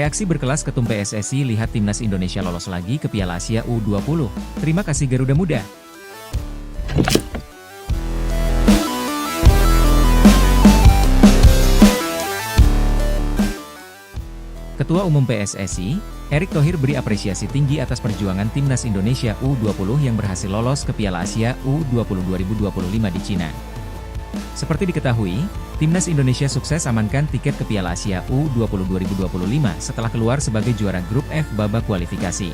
Reaksi berkelas Ketum PSSI lihat Timnas Indonesia lolos lagi ke Piala Asia U20. Terima kasih Garuda Muda. Ketua Umum PSSI, Erick Thohir beri apresiasi tinggi atas perjuangan Timnas Indonesia U20 yang berhasil lolos ke Piala Asia U20 2025 di Cina. Seperti diketahui, Timnas Indonesia sukses amankan tiket ke Piala Asia U20 2025 setelah keluar sebagai juara grup F babak kualifikasi.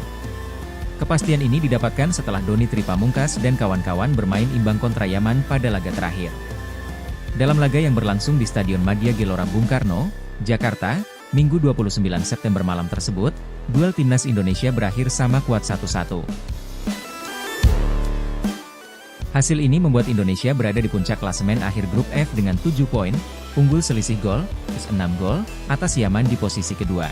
Kepastian ini didapatkan setelah Doni Tripamungkas dan kawan-kawan bermain imbang kontra Yaman pada laga terakhir. Dalam laga yang berlangsung di Stadion Madia Gelora Bung Karno, Jakarta, Minggu 29 September malam tersebut, duel Timnas Indonesia berakhir sama kuat 1-1. Hasil ini membuat Indonesia berada di puncak klasemen akhir grup F dengan 7 poin, unggul selisih gol, plus 6 gol, atas Yaman di posisi kedua.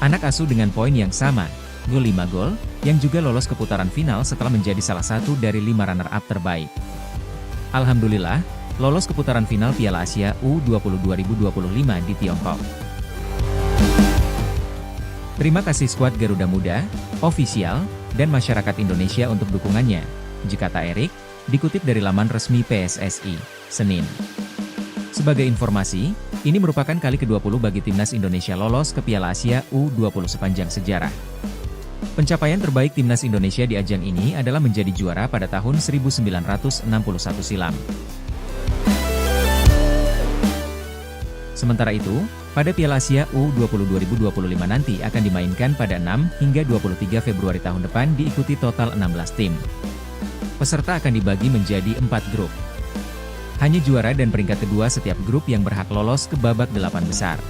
Anak asuh dengan poin yang sama, gol 5 gol, yang juga lolos ke putaran final setelah menjadi salah satu dari 5 runner-up terbaik. Alhamdulillah, lolos ke putaran final Piala Asia U20 2025 di Tiongkok. Terima kasih skuad Garuda Muda, ofisial, dan masyarakat Indonesia untuk dukungannya, kata Erick, dikutip dari laman resmi PSSI, Senin. Sebagai informasi, ini merupakan kali ke-20 bagi Timnas Indonesia lolos ke Piala Asia U20 sepanjang sejarah. Pencapaian terbaik Timnas Indonesia di ajang ini adalah menjadi juara pada tahun 1961 silam. Sementara itu, pada Piala Asia U20 2025 nanti akan dimainkan pada 6 hingga 23 Februari tahun depan diikuti total 16 tim. Peserta akan dibagi menjadi 4 grup. Hanya juara dan peringkat kedua setiap grup yang berhak lolos ke babak 8 besar.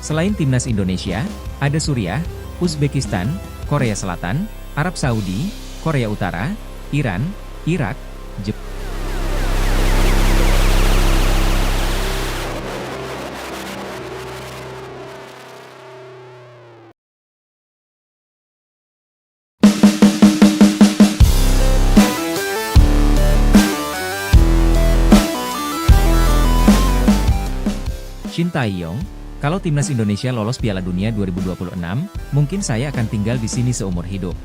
Selain Timnas Indonesia, ada Suriah, Uzbekistan, Korea Selatan, Arab Saudi, Korea Utara, Iran, Irak, Jepang. Shin Tae-yong, kalau Timnas Indonesia lolos Piala Dunia 2026, mungkin saya akan tinggal di sini seumur hidup.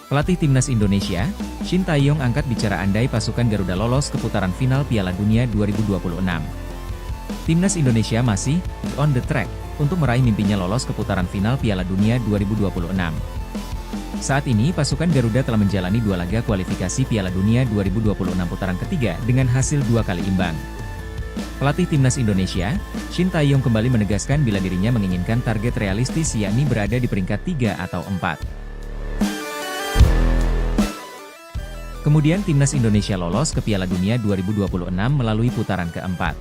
Pelatih Timnas Indonesia, Shin Tae-yong angkat bicara andai pasukan Garuda lolos ke putaran final Piala Dunia 2026. Timnas Indonesia masih on the track untuk meraih mimpinya lolos ke putaran final Piala Dunia 2026. Saat ini pasukan Garuda telah menjalani 2 laga kualifikasi Piala Dunia 2026 putaran ketiga dengan hasil 2 kali imbang. Pelatih Timnas Indonesia, Shin Tae-yong kembali menegaskan bila dirinya menginginkan target realistis yakni berada di peringkat 3 atau 4. Kemudian Timnas Indonesia lolos ke Piala Dunia 2026 melalui putaran keempat.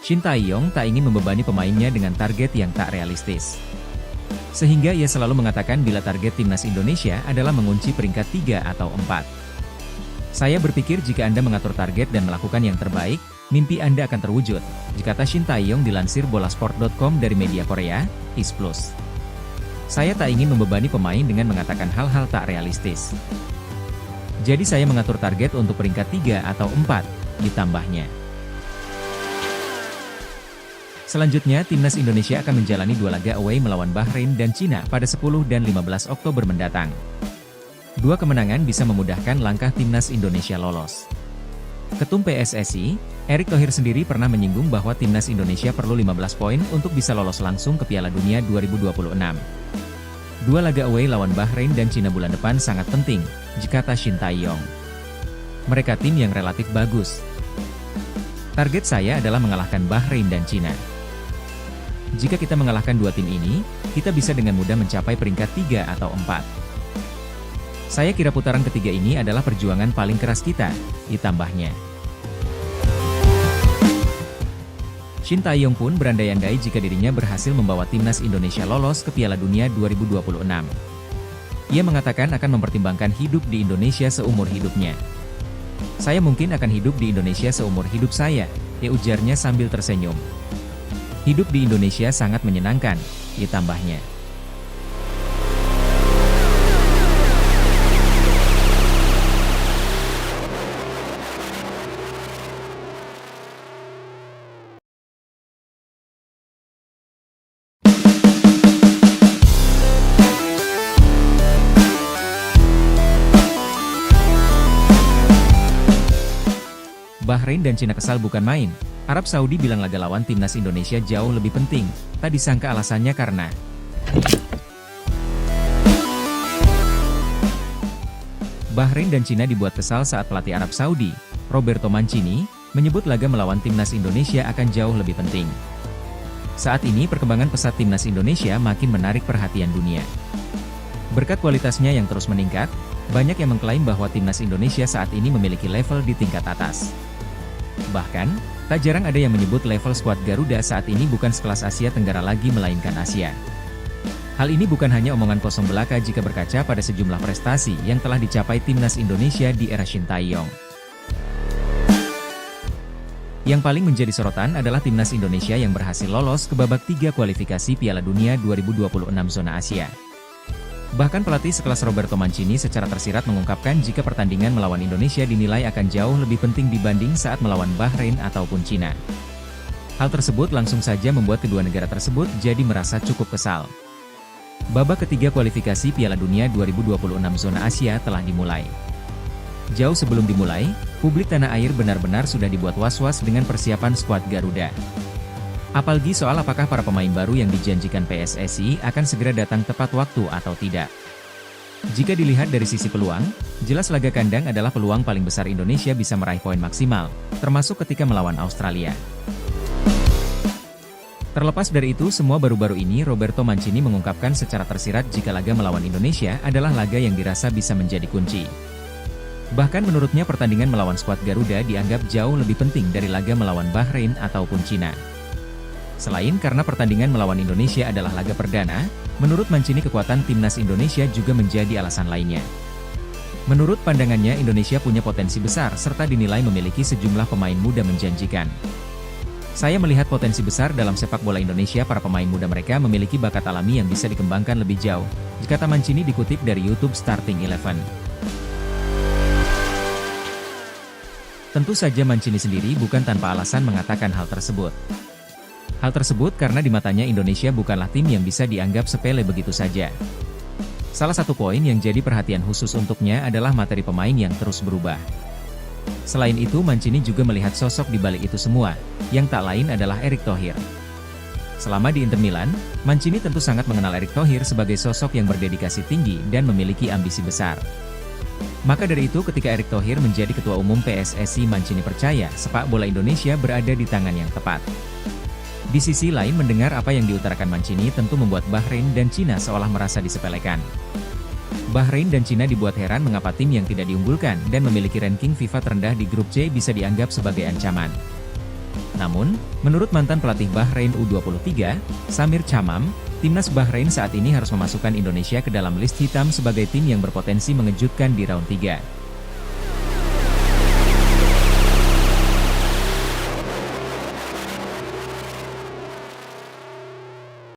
Shin Tae-yong tak ingin membebani pemainnya dengan target yang tak realistis. Sehingga ia selalu mengatakan bila target Timnas Indonesia adalah mengunci peringkat 3 atau 4. Saya berpikir jika Anda mengatur target dan melakukan yang terbaik, mimpi Anda akan terwujud, kata Shin Tae-yong dilansir bolasport.com dari media Korea, Isplus. Saya tak ingin membebani pemain dengan mengatakan hal-hal tak realistis. Jadi saya mengatur target untuk peringkat 3 atau 4, ditambahnya. Selanjutnya, Timnas Indonesia akan menjalani 2 laga away melawan Bahrain dan Cina pada 10 dan 15 Oktober mendatang. 2 kemenangan bisa memudahkan langkah Timnas Indonesia lolos. Ketum PSSI, Erick Thohir sendiri pernah menyinggung bahwa Timnas Indonesia perlu 15 poin untuk bisa lolos langsung ke Piala Dunia 2026. 2 laga away lawan Bahrain dan Cina bulan depan sangat penting, kata Shin Tae-yong. Mereka tim yang relatif bagus. Target saya adalah mengalahkan Bahrain dan Cina. Jika kita mengalahkan 2 tim ini, kita bisa dengan mudah mencapai peringkat 3 atau 4. Saya kira putaran ketiga ini adalah perjuangan paling keras kita, ditambahnya. Shin Tae-yong pun berandai-andai jika dirinya berhasil membawa Timnas Indonesia lolos ke Piala Dunia 2026. Ia mengatakan akan mempertimbangkan hidup di Indonesia seumur hidupnya. Saya mungkin akan hidup di Indonesia seumur hidup saya, ujarnya sambil tersenyum. Hidup di Indonesia sangat menyenangkan, tambahnya. Bahrain dan Cina kesal bukan main. Arab Saudi bilang laga lawan timnas Indonesia jauh lebih penting. Tak disangka alasannya karena Bahrain dan Cina dibuat kesal saat pelatih Arab Saudi, Roberto Mancini, menyebut laga melawan timnas Indonesia akan jauh lebih penting. Saat ini perkembangan pesat timnas Indonesia makin menarik perhatian dunia. Berkat kualitasnya yang terus meningkat, banyak yang mengklaim bahwa timnas Indonesia saat ini memiliki level di tingkat atas. Bahkan, tak jarang ada yang menyebut level skuad Garuda saat ini bukan sekelas Asia Tenggara lagi melainkan Asia. Hal ini bukan hanya omongan kosong belaka jika berkaca pada sejumlah prestasi yang telah dicapai timnas Indonesia di era Shin Tae-yong. Yang paling menjadi sorotan adalah timnas Indonesia yang berhasil lolos ke babak 3 kualifikasi Piala Dunia 2026 zona Asia. Bahkan pelatih sekelas Roberto Mancini secara tersirat mengungkapkan jika pertandingan melawan Indonesia dinilai akan jauh lebih penting dibanding saat melawan Bahrain ataupun Cina. Hal tersebut langsung saja membuat kedua negara tersebut jadi merasa cukup kesal. Babak ketiga kualifikasi Piala Dunia 2026 zona Asia telah dimulai. Jauh sebelum dimulai, publik tanah air benar-benar sudah dibuat was-was dengan persiapan skuad Garuda. Apalagi soal apakah para pemain baru yang dijanjikan PSSI akan segera datang tepat waktu atau tidak. Jika dilihat dari sisi peluang, jelas laga kandang adalah peluang paling besar Indonesia bisa meraih poin maksimal, termasuk ketika melawan Australia. Terlepas dari itu, semua baru-baru ini Roberto Mancini mengungkapkan secara tersirat jika laga melawan Indonesia adalah laga yang dirasa bisa menjadi kunci. Bahkan menurutnya pertandingan melawan skuad Garuda dianggap jauh lebih penting dari laga melawan Bahrain ataupun Cina. Selain karena pertandingan melawan Indonesia adalah laga perdana, menurut Mancini kekuatan timnas Indonesia juga menjadi alasan lainnya. Menurut pandangannya Indonesia punya potensi besar serta dinilai memiliki sejumlah pemain muda menjanjikan. Saya melihat potensi besar dalam sepak bola Indonesia, para pemain muda mereka memiliki bakat alami yang bisa dikembangkan lebih jauh, kata Mancini dikutip dari YouTube Starting Eleven. Tentu saja Mancini sendiri bukan tanpa alasan mengatakan hal tersebut. Hal tersebut karena di matanya Indonesia bukanlah tim yang bisa dianggap sepele begitu saja. Salah satu poin yang jadi perhatian khusus untuknya adalah materi pemain yang terus berubah. Selain itu Mancini juga melihat sosok di balik itu semua, yang tak lain adalah Erick Thohir. Selama di Inter Milan, Mancini tentu sangat mengenal Erick Thohir sebagai sosok yang berdedikasi tinggi dan memiliki ambisi besar. Maka dari itu ketika Erick Thohir menjadi Ketua Umum PSSI, Mancini percaya sepak bola Indonesia berada di tangan yang tepat. Di sisi lain, mendengar apa yang diutarakan Mancini tentu membuat Bahrain dan Cina seolah merasa disepelekan. Bahrain dan Cina dibuat heran mengapa tim yang tidak diunggulkan dan memiliki ranking FIFA terendah di grup C bisa dianggap sebagai ancaman. Namun, menurut mantan pelatih Bahrain U23, Samir Chamam, timnas Bahrain saat ini harus memasukkan Indonesia ke dalam list hitam sebagai tim yang berpotensi mengejutkan di round 3.